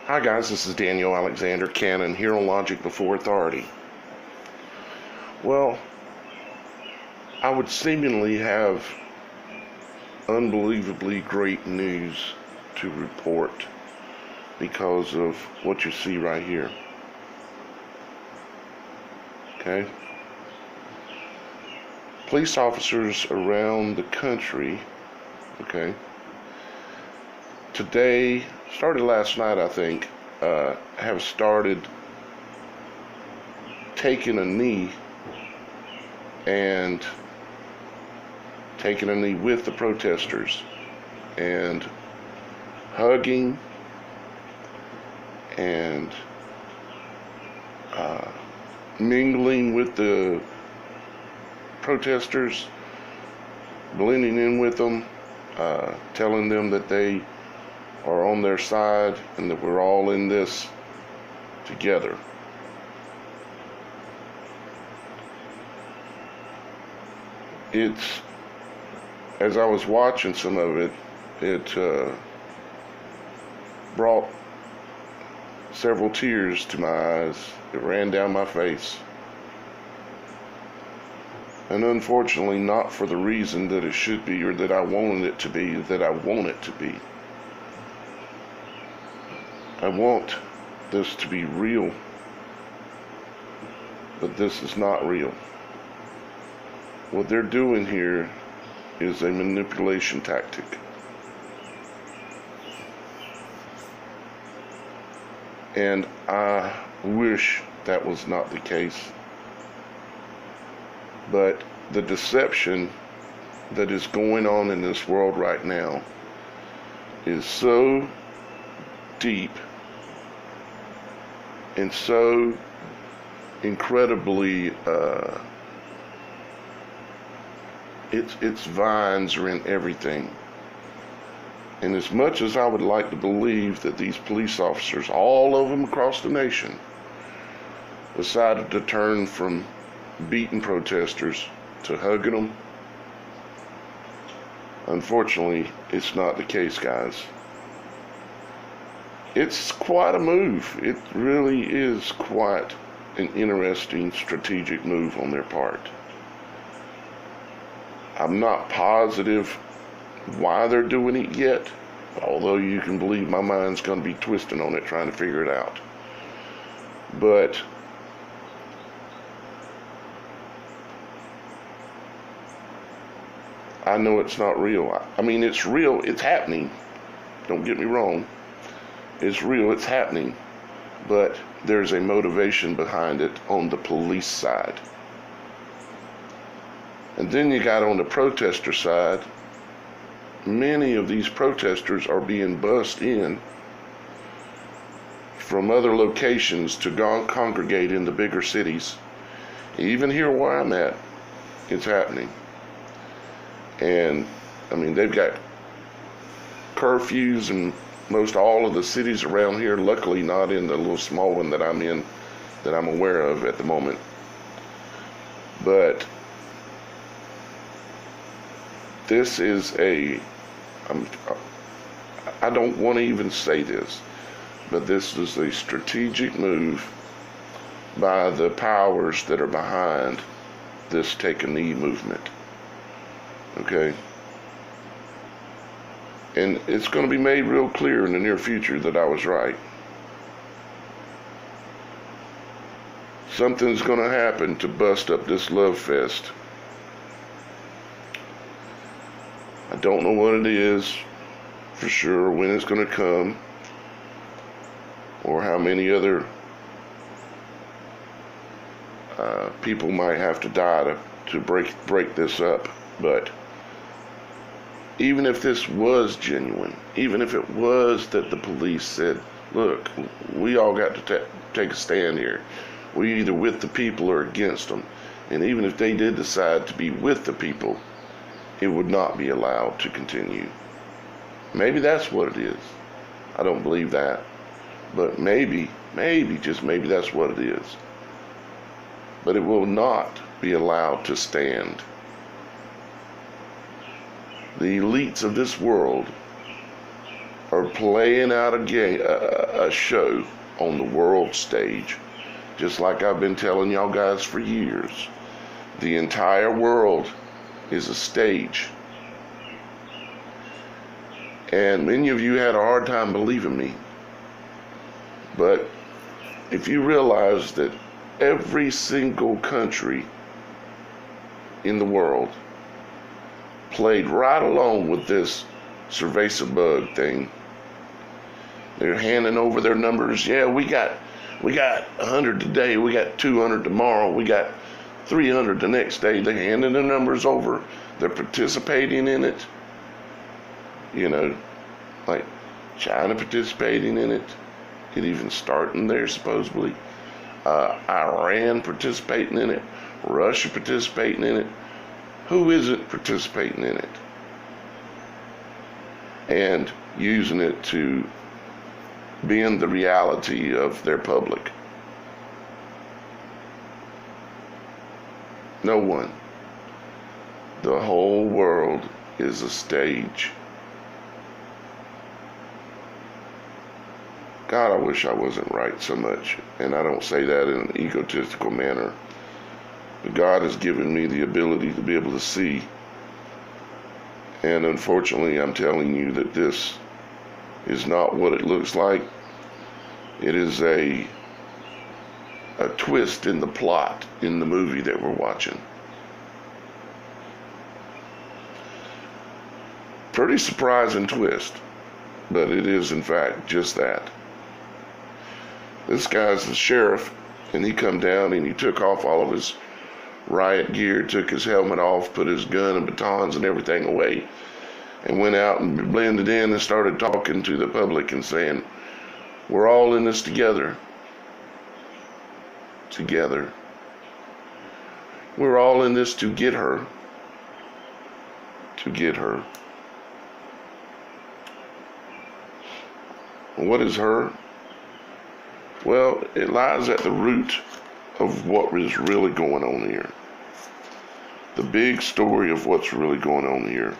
Hi guys, this is Daniel Alexander Cannon here on Logic Before Authority. Well, I would seemingly have unbelievably great news to report because of what you see right here. Okay? Police officers around the country, okay, today, started last night I think, have started taking a knee and taking a knee with the protesters and hugging and mingling with the protesters, blending in with them, telling them that they are on their side and that we're all in this together. It's, as I was watching some of it, it brought several tears to my eyes. It ran down my face. And unfortunately, not for the reason that it should be or that I wanted it to be, that I want it to be. I want this to be real, but this is not real. What they're doing here is a manipulation tactic. And I wish that was not the case. But the deception that is going on in this world right now is so deep and so incredibly its vines are in everything. And as much as I would like to believe that these police officers, all of them across the nation, decided to turn from beating protesters to hugging them, unfortunately, it's not the case, guys. It's quite a move. It really is quite an interesting strategic move on their part. I'm not positive why they're doing it yet, although you can believe my mind's going to be twisting on it trying to figure it out. But I know it's not real. I mean, it's real. It's happening. Don't get me wrong. It's real. It's happening. But there's a motivation behind it on the police side. And then you got on the protester side, many of these protesters are being bussed in from other locations to congregate in the bigger cities. Even here where I'm at, it's happening. And, I mean, they've got curfews in most all of the cities around here, luckily not in the little small one that I'm in, that I'm aware of at the moment. But this is I don't want to even say this, but this is a strategic move by the powers that are behind this take a knee movement. Okay? And it's going to be made real clear in the near future that I was right. Something's going to happen to bust up this love fest. I don't know what it is for sure, when it's going to come, or how many other people might have to die to break this up. But even if this was genuine, even if it was that the police said, look, we all got to take a stand here. We're either with the people or against them. And even if they did decide to be with the people, it would not be allowed to continue. Maybe that's what it is. I don't believe that. But maybe, just maybe that's what it is. But it will not be allowed to stand. The elites of this world are playing out a show on the world stage, just like I've been telling y'all guys for years. The entire world is a stage. And many of you had a hard time believing me. But if you realize that every single country in the world played right along with this cerveza bug thing, they're handing over their numbers. Yeah, we got 100 today, we got 200 tomorrow, we got 300 the next day. They're handing the numbers over. They're participating in it. You know, like China participating in it. It even starting there supposedly. Iran participating in it. Russia participating in it. Who isn't participating in it? And using it to bend the reality of their public. No one. The whole world is a stage. God, I wish I wasn't right so much. And I don't say that in an egotistical manner. But God has given me the ability to be able to see. And unfortunately, I'm telling you that this is not what it looks like. It is a twist in the plot in the movie that we're watching. Pretty surprising twist, but it is in fact just that. This guy's the sheriff, and he come down and he took off all of his riot gear, took his helmet off, put his gun and batons and everything away, and went out and blended in and started talking to the public and saying, we're all in this together. Together. We're all in this to get her. To get her. What is her? Well, it lies at the root of what is really going on here. The big story of what's really going on here.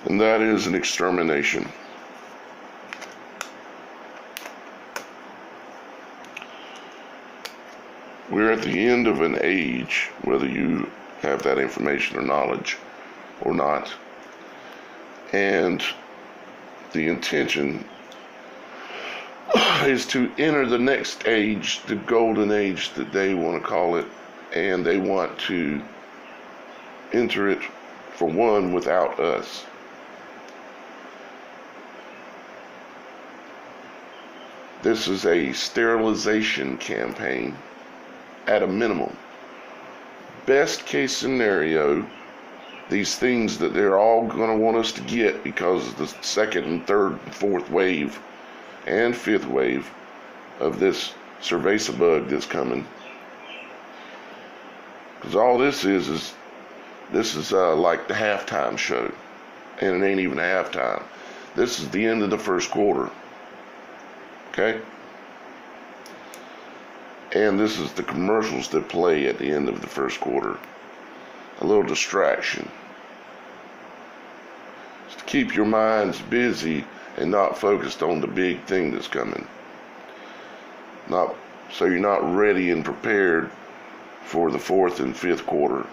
And that is an extermination. We're at the end of an age, whether you have that information or knowledge or not. And the intention is to enter the next age, the golden age that they want to call it, and they want to enter it, for one, without us. This is a sterilization campaign at a minimum. Best case scenario, these things that they're all going to want us to get because of the second and third and fourth wave and fifth wave of this cerveza bug that's coming. Because all this is like the halftime show, and it ain't even halftime. This is the end of the first quarter. Okay? And this is the commercials that play at the end of the first quarter. A little distraction. Just to keep your minds busy and not focused on the big thing that's coming. So you're not ready and prepared for the fourth and fifth quarter.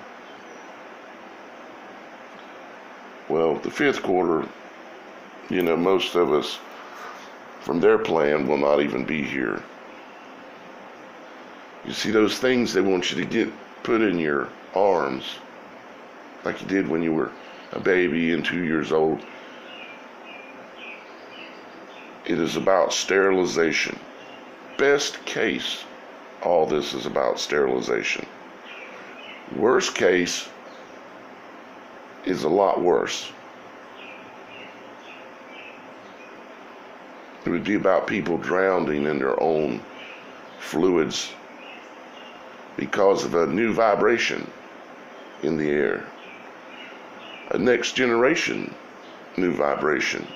Well, the fifth quarter, you know, most of us from their plan will not even be here. You see those things they want you to get put in your arms, like you did when you were a baby and 2 years old. It is about sterilization. Best case, all this is about sterilization. Worst case is a lot worse. It would be about people drowning in their own fluids because of a new vibration in the air. A next generation new vibration.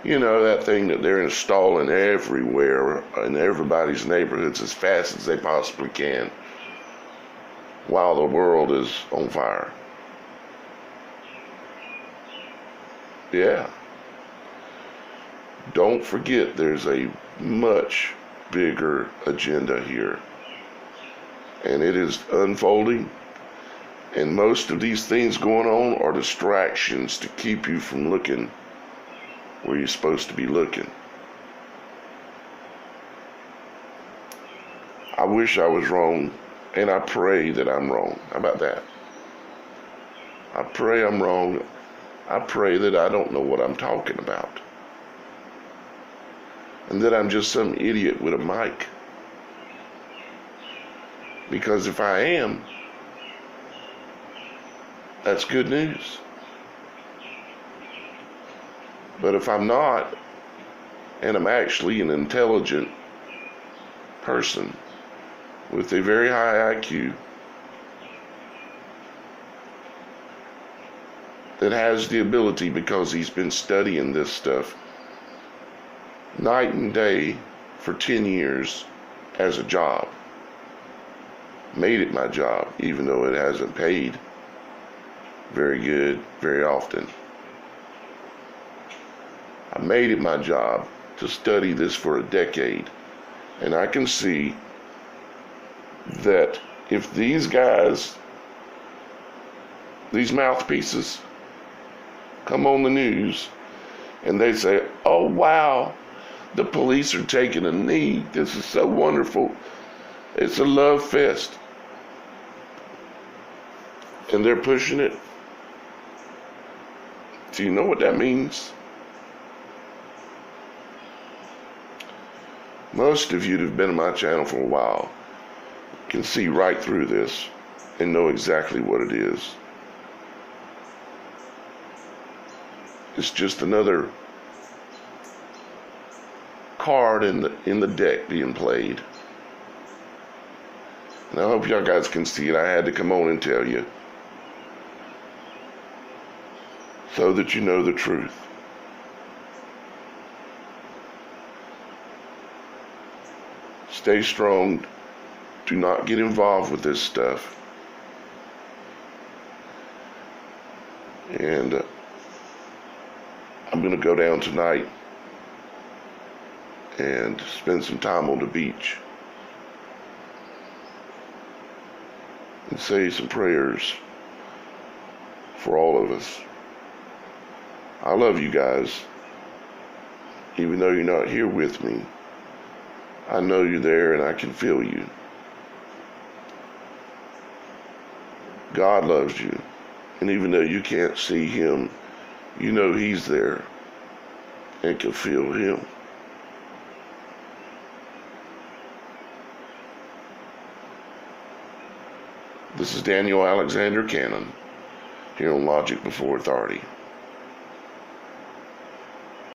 You know, that thing that they're installing everywhere in everybody's neighborhoods as fast as they possibly can while the world is on fire. Yeah. Don't forget there's a much bigger agenda here. And it is unfolding. And most of these things going on are distractions to keep you from looking where you're supposed to be looking. I wish I was wrong, and I pray that I'm wrong. How about that? I pray I'm wrong. I pray that I don't know what I'm talking about. And that I'm just some idiot with a mic. Because if I am, that's good news. But if I'm not, and I'm actually an intelligent person with a very high IQ that has the ability, because he's been studying this stuff night and day for 10 years as a job, made it my job, even though it hasn't paid very good very often. I made it my job to study this for a decade, and I can see that if these guys, these mouthpieces, come on the news and they say, oh wow, the police are taking a knee, this is so wonderful, it's a love fest, and they're pushing it, do you know what that means? Most of you that have been on my channel for a while can see right through this and know exactly what it is. It's just another card in the deck being played. And I hope y'all guys can see it. I had to come on and tell you so that you know the truth. Stay strong. Do not get involved with this stuff. And I'm going to go down tonight and spend some time on the beach and say some prayers for all of us. I love you guys, even though you're not here with me. I know you're there and I can feel you. God loves you, and even though you can't see him, you know he's there and can feel him. This is Daniel Alexander Cannon here on Logic Before Authority.